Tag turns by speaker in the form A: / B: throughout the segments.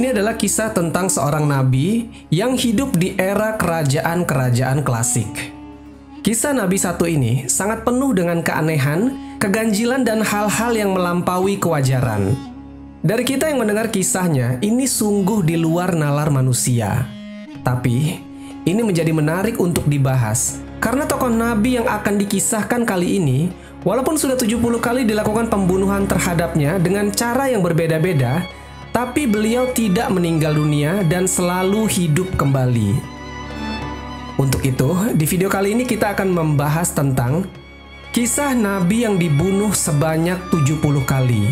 A: ini adalah kisah tentang seorang nabi yang hidup di era kerajaan-kerajaan klasik. Kisah Nabi satu ini sangat penuh dengan keanehan, keganjilan, dan hal-hal yang melampaui kewajaran. Dari kita yang mendengar kisahnya, ini sungguh di luar nalar manusia. Tapi, ini menjadi menarik untuk dibahas, karena tokoh nabi yang akan dikisahkan kali ini, walaupun sudah 70 kali dilakukan pembunuhan terhadapnya dengan cara yang berbeda-beda, tapi beliau tidak meninggal dunia dan selalu hidup kembali. Untuk itu, di video kali ini kita akan membahas tentang kisah nabi yang dibunuh sebanyak 70 kali.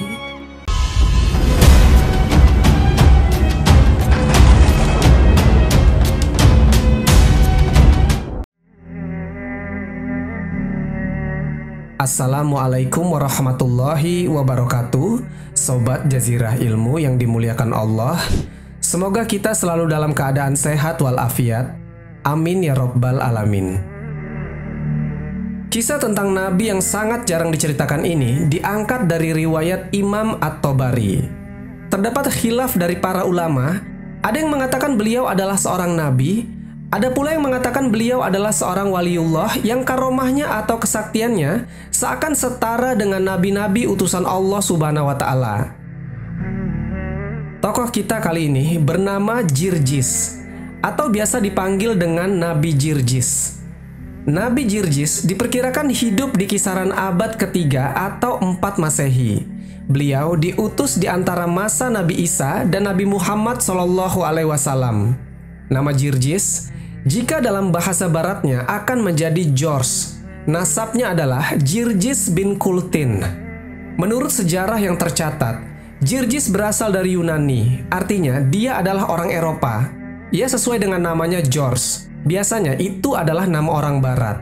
A: Assalamualaikum warahmatullahi wabarakatuh, Sobat Jazirah Ilmu yang dimuliakan Allah. Semoga kita selalu dalam keadaan sehat walafiat. Amin ya Rabbal Alamin. Kisah tentang Nabi yang sangat jarang diceritakan ini diangkat dari riwayat Imam At-Tabari. Terdapat khilaf dari para ulama, ada yang mengatakan beliau adalah seorang Nabi, ada pula yang mengatakan beliau adalah seorang waliullah yang karomahnya atau kesaktiannya seakan setara dengan nabi-nabi utusan Allah Subhanahu wa Ta'ala. Tokoh kita kali ini bernama Jirjis, atau biasa dipanggil dengan Nabi Jirjis. Nabi Jirjis diperkirakan hidup di kisaran abad ketiga atau 4 Masehi. Beliau diutus di antara masa Nabi Isa dan Nabi Muhammad SAW. Nama Jirjis, jika dalam bahasa baratnya akan menjadi George. Nasabnya adalah Jirjis bin Kultin. Menurut sejarah yang tercatat, Jirjis berasal dari Yunani. Artinya dia adalah orang Eropa. Ia sesuai dengan namanya George. Biasanya itu adalah nama orang barat.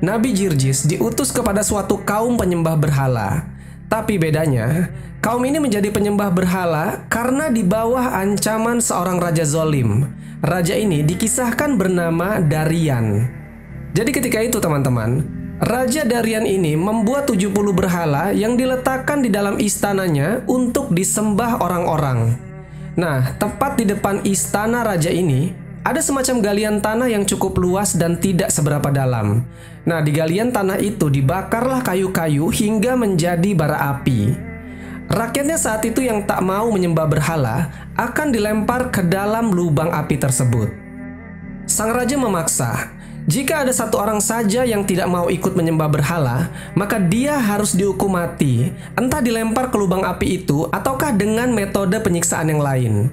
A: Nabi Jirjis diutus kepada suatu kaum penyembah berhala. Tapi bedanya, kaum ini menjadi penyembah berhala karena di bawah ancaman seorang raja zolim. Raja ini dikisahkan bernama Darian. Jadi ketika itu teman-teman, Raja Darian ini membuat 70 berhala yang diletakkan di dalam istananya untuk disembah orang-orang. Nah, tepat di depan istana raja ini, ada semacam galian tanah yang cukup luas dan tidak seberapa dalam. Nah, di galian tanah itu dibakarlah kayu-kayu hingga menjadi bara api. Rakyatnya saat itu yang tak mau menyembah berhala akan dilempar ke dalam lubang api tersebut. Sang raja memaksa, jika ada satu orang saja yang tidak mau ikut menyembah berhala, maka dia harus dihukum mati, entah dilempar ke lubang api itu ataukah dengan metode penyiksaan yang lain.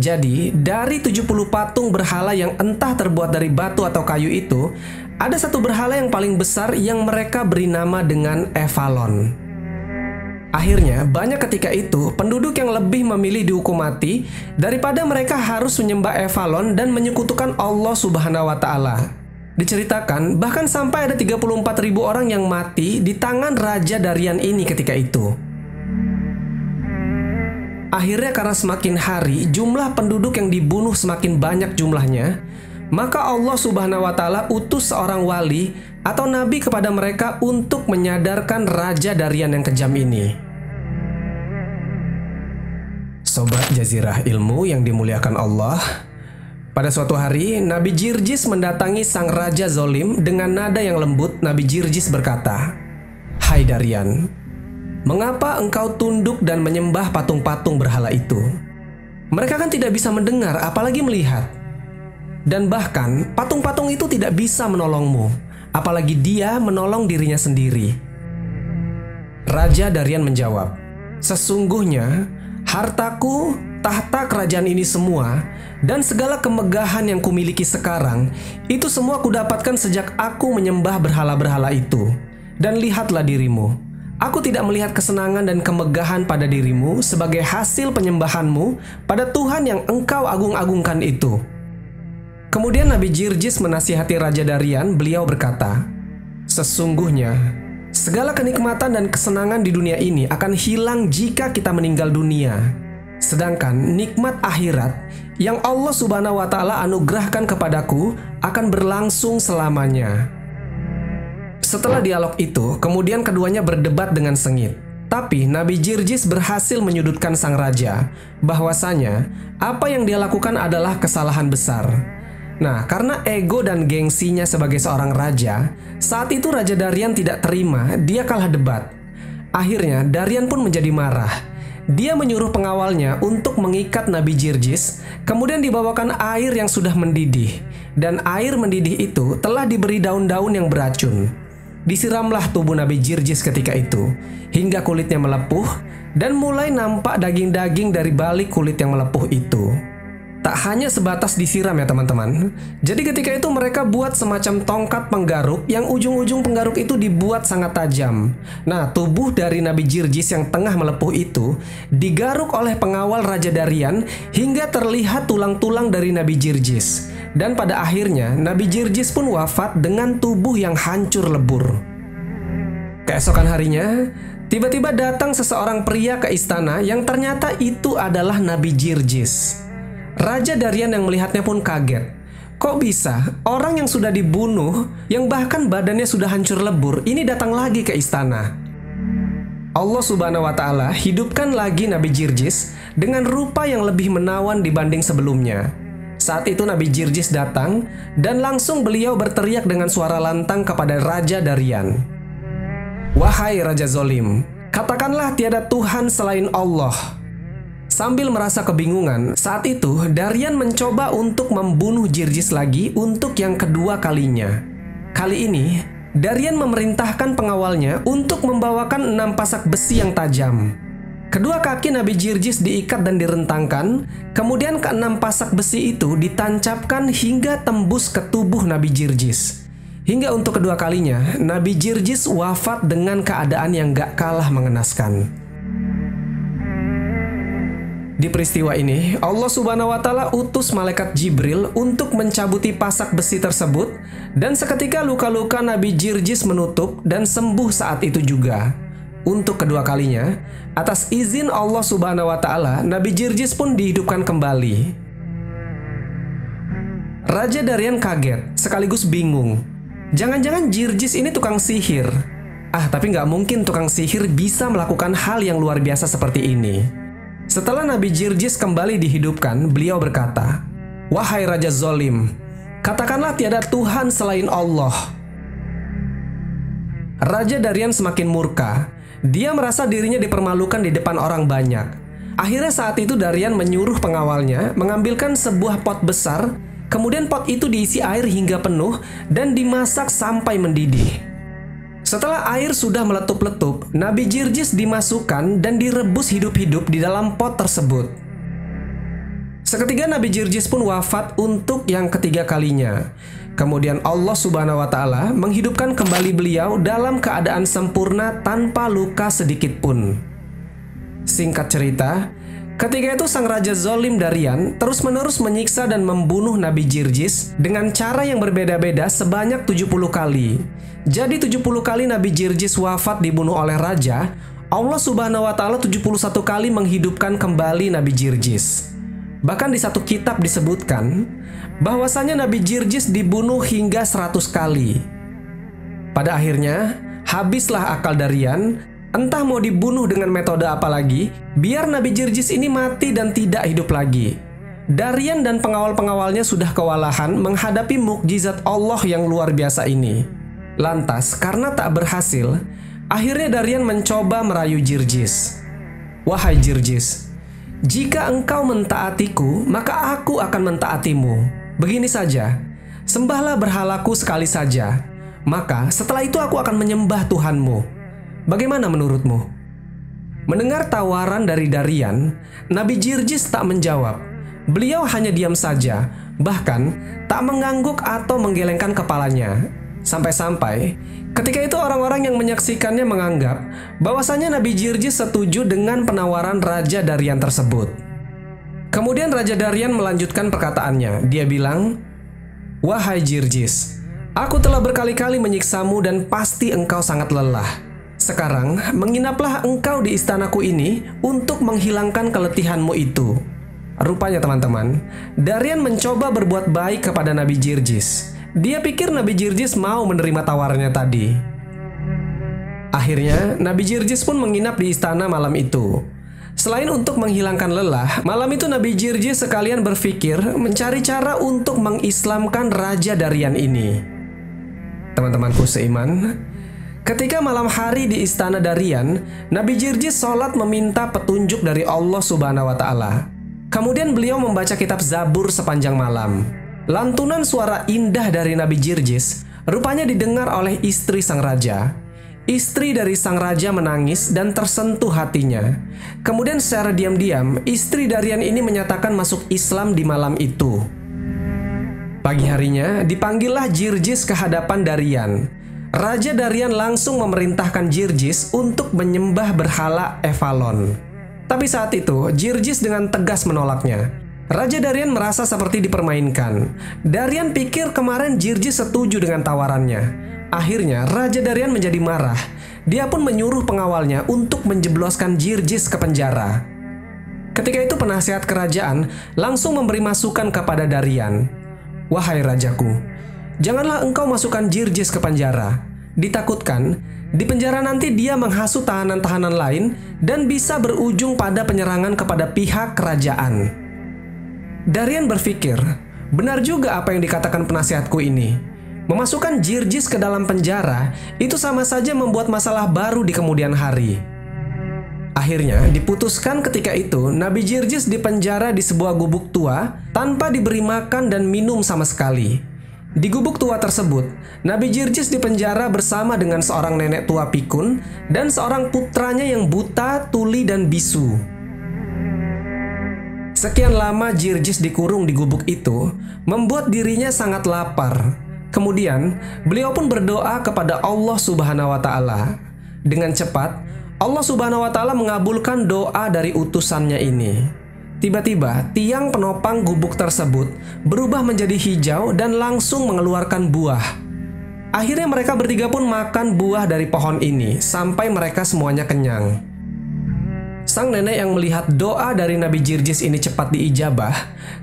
A: Jadi, dari 70 patung berhala yang entah terbuat dari batu atau kayu itu, ada satu berhala yang paling besar yang mereka beri nama dengan Avalon. Akhirnya, banyak ketika itu penduduk yang lebih memilih dihukum mati daripada mereka harus menyembah Avalon dan menyekutukan Allah Subhanahu wa Ta'ala. Diceritakan bahkan sampai ada 34.000 orang yang mati di tangan Raja Darian ini ketika itu. Akhirnya karena semakin hari jumlah penduduk yang dibunuh semakin banyak jumlahnya, maka Allah Subhanahu wa Ta'ala utus seorang wali atau nabi kepada mereka untuk menyadarkan Raja Darian yang kejam ini. Sobat Jazirah Ilmu yang dimuliakan Allah, pada suatu hari Nabi Jirjis mendatangi sang raja zolim dengan nada yang lembut. Nabi Jirjis berkata, "Hai Darian, mengapa engkau tunduk dan menyembah patung-patung berhala itu? Mereka kan tidak bisa mendengar apalagi melihat. Dan bahkan patung-patung itu tidak bisa menolongmu, apalagi dia menolong dirinya sendiri." Raja Darian menjawab, "Sesungguhnya hartaku, tahta kerajaan ini semua, dan segala kemegahan yang kumiliki sekarang, itu semua kudapatkan sejak aku menyembah berhala-berhala itu. Dan lihatlah dirimu, aku tidak melihat kesenangan dan kemegahan pada dirimu sebagai hasil penyembahanmu pada Tuhan yang engkau agung-agungkan itu." Kemudian Nabi Jirjis menasihati Raja Darian. Beliau berkata, "Sesungguhnya segala kenikmatan dan kesenangan di dunia ini akan hilang jika kita meninggal dunia. Sedangkan nikmat akhirat yang Allah Subhanahu wa Ta'ala anugerahkan kepadaku akan berlangsung selamanya." Setelah dialog itu, kemudian keduanya berdebat dengan sengit. Tapi Nabi Jirjis berhasil menyudutkan sang raja, bahwasanya apa yang dia lakukan adalah kesalahan besar. Nah, karena ego dan gengsinya sebagai seorang raja, saat itu Raja Darian tidak terima, dia kalah debat. Akhirnya Darian pun menjadi marah. Dia menyuruh pengawalnya untuk mengikat Nabi Jirjis, kemudian dibawakan air yang sudah mendidih. Dan air mendidih itu telah diberi daun-daun yang beracun. Disiramlah tubuh Nabi Jirjis ketika itu, hingga kulitnya melepuh, dan mulai nampak daging-daging dari balik kulit yang melepuh itu. Tak hanya sebatas disiram ya teman-teman. Jadi ketika itu mereka buat semacam tongkat penggaruk yang ujung-ujung penggaruk itu dibuat sangat tajam. Nah, tubuh dari Nabi Jirjis yang tengah melepuh itu digaruk oleh pengawal Raja Darian hingga terlihat tulang-tulang dari Nabi Jirjis. Dan pada akhirnya Nabi Jirjis pun wafat dengan tubuh yang hancur lebur. Keesokan harinya, tiba-tiba datang seseorang pria ke istana yang ternyata itu adalah Nabi Jirjis. Raja Darian yang melihatnya pun kaget. Kok bisa orang yang sudah dibunuh, yang bahkan badannya sudah hancur lebur, ini datang lagi ke istana? Allah Subhanahu wa Ta'ala hidupkan lagi Nabi Jirjis dengan rupa yang lebih menawan dibanding sebelumnya. Saat itu Nabi Jirjis datang dan langsung beliau berteriak dengan suara lantang kepada Raja Darian. Wahai Raja Zolim, katakanlah tiada Tuhan selain Allah. Sambil merasa kebingungan, saat itu Darian mencoba untuk membunuh Jirjis lagi untuk yang kedua kalinya. Kali ini, Darian memerintahkan pengawalnya untuk membawakan 6 pasak besi yang tajam. Kedua kaki Nabi Jirjis diikat dan direntangkan, kemudian ke-6 pasak besi itu ditancapkan hingga tembus ke tubuh Nabi Jirjis. Hingga untuk kedua kalinya, Nabi Jirjis wafat dengan keadaan yang gak kalah mengenaskan. Di peristiwa ini, Allah Subhanahu wa Ta'ala utus malaikat Jibril untuk mencabuti pasak besi tersebut, dan seketika luka-luka Nabi Jirjis menutup dan sembuh saat itu juga. Untuk kedua kalinya, atas izin Allah Subhanahu wa Ta'ala, Nabi Jirjis pun dihidupkan kembali. Raja Darian kaget, sekaligus bingung. Jangan-jangan Jirjis ini tukang sihir. Tapi nggak mungkin tukang sihir bisa melakukan hal yang luar biasa seperti ini. Setelah Nabi Jirjis kembali dihidupkan, beliau berkata, Wahai Raja Zolim, katakanlah tiada Tuhan selain Allah. Raja Darian semakin murka. Dia merasa dirinya dipermalukan di depan orang banyak. Akhirnya saat itu Darian menyuruh pengawalnya mengambilkan sebuah pot besar, kemudian pot itu diisi air hingga penuh dan dimasak sampai mendidih. Setelah air sudah meletup-letup, Nabi Jirjis dimasukkan dan direbus hidup-hidup di dalam pot tersebut. Seketika Nabi Jirjis pun wafat untuk yang ketiga kalinya. Kemudian Allah Subhanahu wa Ta'ala menghidupkan kembali beliau dalam keadaan sempurna tanpa luka sedikit pun. Singkat cerita, ketika itu sang Raja Zolim Darian terus-menerus menyiksa dan membunuh Nabi Jirjis dengan cara yang berbeda-beda sebanyak 70 kali. Jadi 70 kali Nabi Jirjis wafat dibunuh oleh raja, Allah Subhanahu wa Ta'ala 71 kali menghidupkan kembali Nabi Jirjis. Bahkan di satu kitab disebutkan bahwasanya Nabi Jirjis dibunuh hingga 100 kali. Pada akhirnya, habislah akal Darian, entah mau dibunuh dengan metode apa lagi, biar Nabi Jirjis ini mati dan tidak hidup lagi. Darian dan pengawal-pengawalnya sudah kewalahan menghadapi mukjizat Allah yang luar biasa ini. Lantas, karena tak berhasil, akhirnya Darian mencoba merayu Jirjis. Wahai Jirjis, jika engkau mentaatiku, maka aku akan mentaatimu. Begini saja, sembahlah berhalaku sekali saja, maka setelah itu aku akan menyembah Tuhanmu. Bagaimana menurutmu? Mendengar tawaran dari Darian, Nabi Jirjis tak menjawab. Beliau hanya diam saja, bahkan tak mengangguk atau menggelengkan kepalanya. Sampai-sampai ketika itu orang-orang yang menyaksikannya menganggap bahwasanya Nabi Jirjis setuju dengan penawaran Raja Darian tersebut. Kemudian Raja Darian melanjutkan perkataannya. Dia bilang, Wahai Jirjis, aku telah berkali-kali menyiksamu dan pasti engkau sangat lelah. Sekarang menginaplah engkau di istanaku ini untuk menghilangkan keletihanmu itu. Rupanya teman-teman, Darian mencoba berbuat baik kepada Nabi Jirjis. Dia pikir Nabi Jirjis mau menerima tawarannya tadi. Akhirnya, Nabi Jirjis pun menginap di istana malam itu. Selain untuk menghilangkan lelah, malam itu Nabi Jirjis sekalian berpikir mencari cara untuk mengislamkan Raja Darian ini. Teman-temanku seiman, ketika malam hari di istana Darian, Nabi Jirjis sholat meminta petunjuk dari Allah Subhanahu wa Ta'ala. Kemudian beliau membaca kitab Zabur sepanjang malam. Lantunan suara indah dari Nabi Jirjis rupanya didengar oleh istri sang raja. Istri dari sang raja menangis dan tersentuh hatinya. Kemudian secara diam-diam, istri Darian ini menyatakan masuk Islam di malam itu. Pagi harinya, dipanggillah Jirjis ke hadapan Darian. Raja Darian langsung memerintahkan Jirjis untuk menyembah berhala Avalon. Tapi saat itu, Jirjis dengan tegas menolaknya. Raja Darian merasa seperti dipermainkan. Darian pikir kemarin Jirjis setuju dengan tawarannya. Akhirnya, Raja Darian menjadi marah. Dia pun menyuruh pengawalnya untuk menjebloskan Jirjis ke penjara. Ketika itu penasihat kerajaan langsung memberi masukan kepada Darian. "Wahai rajaku, janganlah engkau masukkan Jirjis ke penjara. Ditakutkan, di penjara nanti dia menghasut tahanan-tahanan lain dan bisa berujung pada penyerangan kepada pihak kerajaan." Darian berpikir, benar juga apa yang dikatakan penasihatku ini. Memasukkan Jirjis ke dalam penjara itu sama saja membuat masalah baru di kemudian hari. Akhirnya diputuskan ketika itu Nabi Jirjis dipenjara di sebuah gubuk tua tanpa diberi makan dan minum sama sekali. Di gubuk tua tersebut, Nabi Jirjis dipenjara bersama dengan seorang nenek tua pikun dan seorang putranya yang buta, tuli, dan bisu. Sekian lama Jirjis dikurung di gubuk itu membuat dirinya sangat lapar. Kemudian, beliau pun berdoa kepada Allah Subhanahu wa Ta'ala. Dengan cepat, Allah Subhanahu wa Ta'ala mengabulkan doa dari utusannya ini. Tiba-tiba, tiang penopang gubuk tersebut berubah menjadi hijau dan langsung mengeluarkan buah. Akhirnya mereka bertiga pun makan buah dari pohon ini sampai mereka semuanya kenyang. Sang nenek yang melihat doa dari Nabi Jirjis ini cepat diijabah,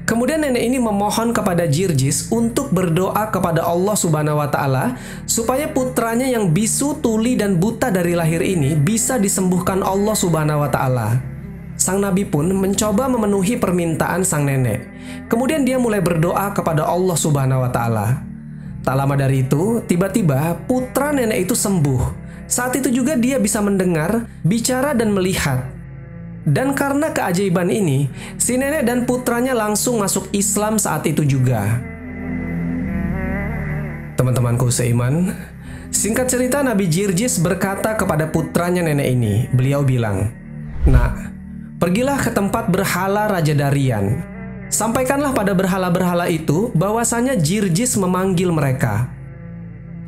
A: kemudian nenek ini memohon kepada Jirjis untuk berdoa kepada Allah Subhanahu wa Ta'ala supaya putranya yang bisu, tuli, dan buta dari lahir ini bisa disembuhkan Allah Subhanahu wa Ta'ala. Sang nabi pun mencoba memenuhi permintaan sang nenek. Kemudian dia mulai berdoa kepada Allah Subhanahu wa Ta'ala. Tak lama dari itu, tiba-tiba putra nenek itu sembuh. Saat itu juga dia bisa mendengar, bicara, dan melihat. Dan karena keajaiban ini, si nenek dan putranya langsung masuk Islam saat itu juga. Teman-temanku seiman, singkat cerita Nabi Jirjis berkata kepada putranya nenek ini. Beliau bilang, "Nak, pergilah ke tempat berhala Raja Darian. Sampaikanlah pada berhala-berhala itu bahwasanya Jirjis memanggil mereka."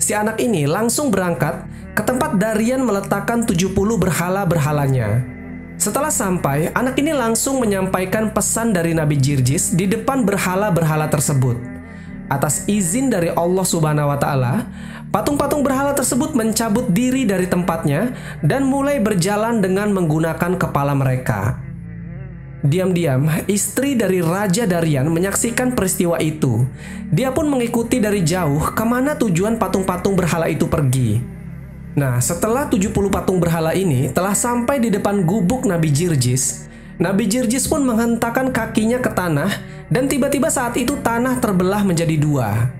A: Si anak ini langsung berangkat ke tempat Darian meletakkan 70 berhala-berhalanya. Setelah sampai, anak ini langsung menyampaikan pesan dari Nabi Jirjis di depan berhala-berhala tersebut. Atas izin dari Allah Subhanahu wa Ta'ala, patung-patung berhala tersebut mencabut diri dari tempatnya dan mulai berjalan dengan menggunakan kepala mereka. Diam-diam, istri dari Raja Darian menyaksikan peristiwa itu. Dia pun mengikuti dari jauh kemana tujuan patung-patung berhala itu pergi. Nah, setelah 70 patung berhala ini telah sampai di depan gubuk Nabi Jirjis, Nabi Jirjis pun menghentakkan kakinya ke tanah dan tiba-tiba saat itu tanah terbelah menjadi dua.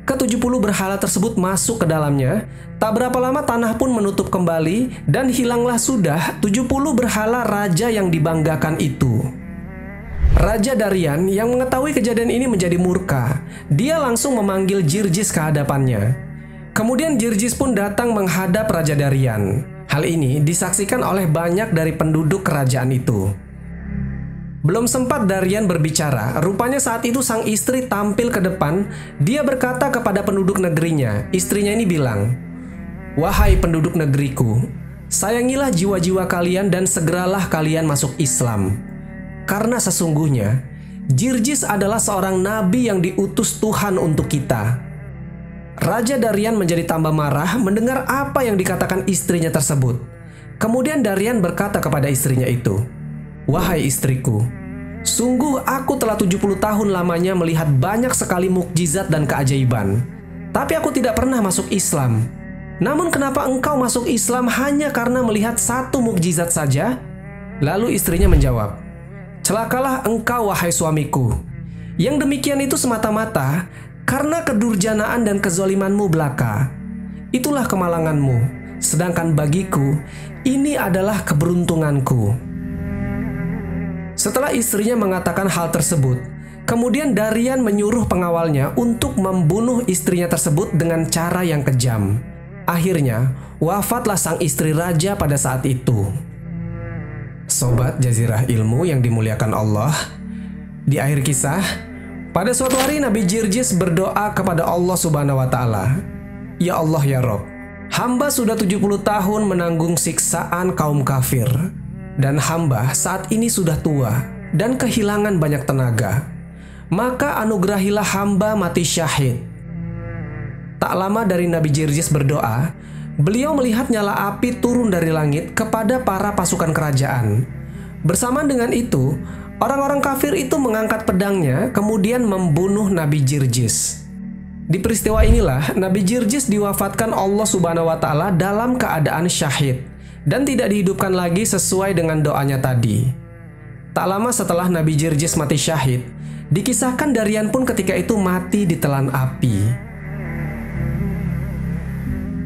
A: Ke-70 berhala tersebut masuk ke dalamnya. Tak berapa lama tanah pun menutup kembali dan hilanglah sudah 70 berhala raja yang dibanggakan itu. Raja Darian yang mengetahui kejadian ini menjadi murka. Dia langsung memanggil Jirjis ke hadapannya. Kemudian Jirjis pun datang menghadap Raja Darian. Hal ini disaksikan oleh banyak dari penduduk kerajaan itu. Belum sempat Darian berbicara, rupanya saat itu sang istri tampil ke depan. Dia berkata kepada penduduk negerinya. Istrinya ini bilang, "Wahai penduduk negeriku, sayangilah jiwa-jiwa kalian dan segeralah kalian masuk Islam. Karena sesungguhnya Jirjis adalah seorang nabi yang diutus Tuhan untuk kita." Raja Darian menjadi tambah marah mendengar apa yang dikatakan istrinya tersebut. Kemudian Darian berkata kepada istrinya itu, "Wahai istriku, sungguh aku telah 70 tahun lamanya melihat banyak sekali mukjizat dan keajaiban. Tapi aku tidak pernah masuk Islam. Namun kenapa engkau masuk Islam hanya karena melihat satu mukjizat saja?" Lalu istrinya menjawab, "Celakalah engkau wahai suamiku. Yang demikian itu semata-mata karena kedurjanaan dan kezalimanmu belaka. Itulah kemalanganmu, sedangkan bagiku ini adalah keberuntunganku." Setelah istrinya mengatakan hal tersebut, kemudian Darian menyuruh pengawalnya untuk membunuh istrinya tersebut dengan cara yang kejam. Akhirnya, wafatlah sang istri raja pada saat itu. Sobat Jazirah Ilmu yang dimuliakan Allah, di akhir kisah, pada suatu hari Nabi Jirjis berdoa kepada Allah Subhanahu wa Ta'ala, "Ya Allah ya Rob, hamba sudah 70 tahun menanggung siksaan kaum kafir, dan hamba saat ini sudah tua dan kehilangan banyak tenaga. Maka anugerahilah hamba mati syahid." Tak lama dari Nabi Jirjis berdoa, beliau melihat nyala api turun dari langit kepada para pasukan kerajaan. Bersamaan dengan itu, orang-orang kafir itu mengangkat pedangnya kemudian membunuh Nabi Jirjis. Di peristiwa inilah Nabi Jirjis diwafatkan Allah Subhanahu wa Ta'ala dalam keadaan syahid dan tidak dihidupkan lagi sesuai dengan doanya tadi. Tak lama setelah Nabi Jirjis mati syahid, dikisahkan Darian pun ketika itu mati ditelan api.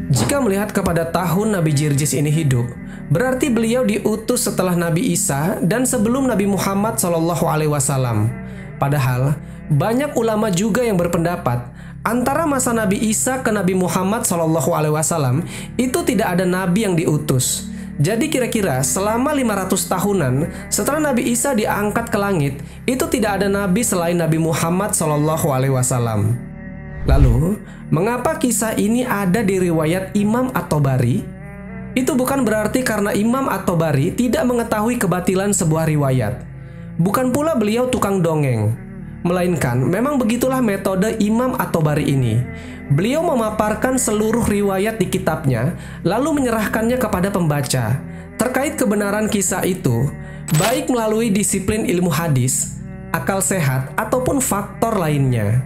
A: Jika melihat kepada tahun Nabi Jirjis ini hidup, berarti beliau diutus setelah Nabi Isa dan sebelum Nabi Muhammad SAW. Padahal, banyak ulama juga yang berpendapat antara masa Nabi Isa ke Nabi Muhammad SAW itu tidak ada Nabi yang diutus. Jadi kira-kira selama 500 tahunan setelah Nabi Isa diangkat ke langit, itu tidak ada Nabi selain Nabi Muhammad SAW. Lalu, mengapa kisah ini ada di riwayat Imam At-Tabari? Itu bukan berarti karena Imam At-Tabari tidak mengetahui kebatilan sebuah riwayat. Bukan pula beliau tukang dongeng. Melainkan, memang begitulah metode Imam At-Tabari ini. Beliau memaparkan seluruh riwayat di kitabnya, lalu menyerahkannya kepada pembaca. Terkait kebenaran kisah itu, baik melalui disiplin ilmu hadis, akal sehat, ataupun faktor lainnya.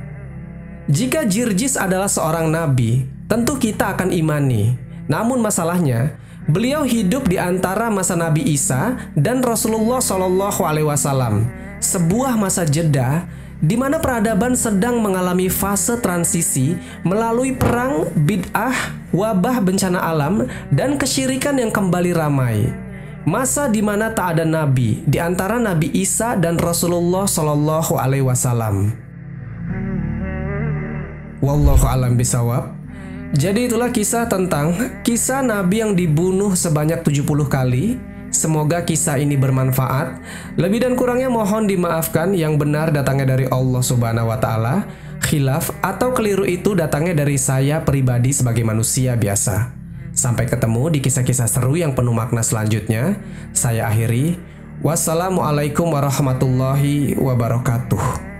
A: Jika Jirjis adalah seorang nabi, tentu kita akan imani. Namun masalahnya, beliau hidup di antara masa Nabi Isa dan Rasulullah SAW, sebuah masa jeda di mana peradaban sedang mengalami fase transisi melalui perang, bid'ah, wabah bencana alam, dan kesyirikan yang kembali ramai. Masa di mana tak ada nabi di antara Nabi Isa dan Rasulullah SAW. Wallahu a'lam bishawab. Jadi itulah kisah tentang kisah Nabi yang dibunuh sebanyak 70 kali. Semoga kisah ini bermanfaat. Lebih dan kurangnya mohon dimaafkan. Yang benar datangnya dari Allah Subhanahu wa Ta'ala. Khilaf atau keliru itu datangnya dari saya pribadi sebagai manusia biasa. Sampai ketemu di kisah-kisah seru yang penuh makna selanjutnya. Saya akhiri. Wassalamualaikum warahmatullahi wabarakatuh.